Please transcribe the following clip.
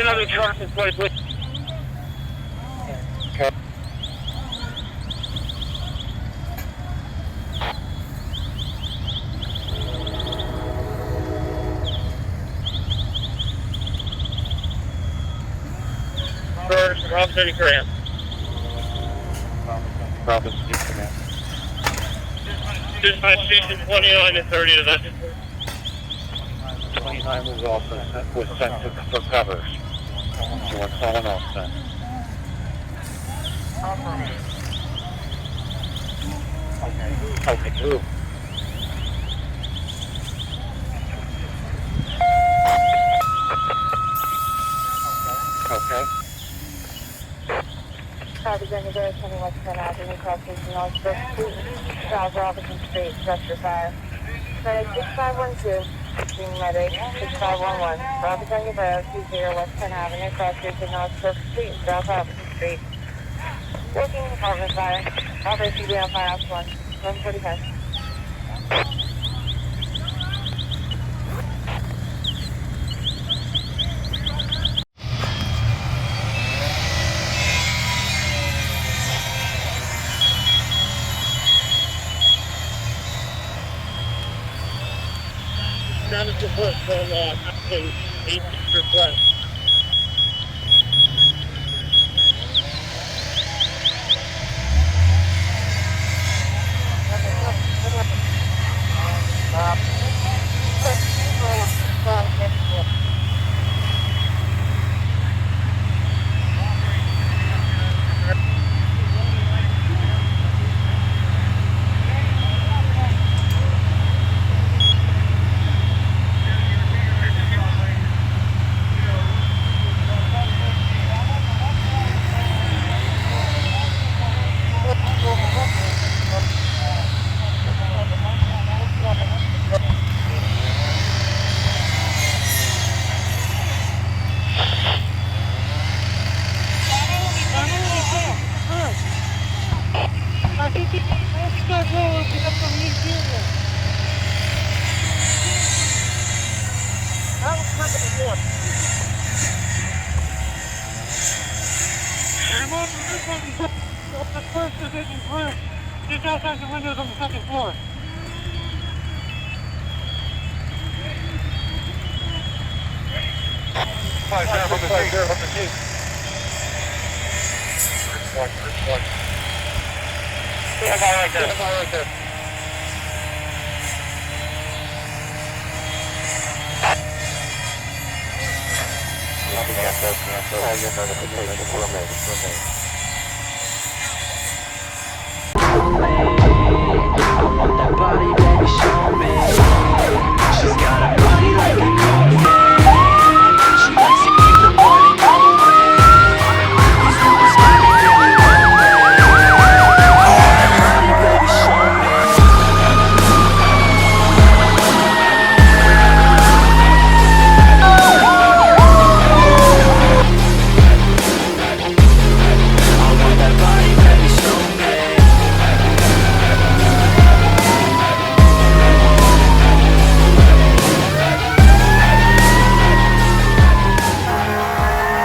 another truck and play with. Okay. First, Rob City Command. Robin City Command. Dispatch station 29 and 30 to that. 29 was also sent for cover. So we're calling off then. Okay, move. Okay. Copy, Jenny, go 20 West 10 Avenue, cross station North Street, South Robinson Street, Spectra 5. Medic 6512, being medic 6511, Robesonia Road, 20 West 10 Avenue, cross station North Street, South Robinson Street. Working department fire, Robert CBL 5 145. Down at the foot from 8 request. Just outside the windows on the second floor. Five, zero, on the seat. One. Yeah, right there. I'll be at that. I'll get notification for a minute.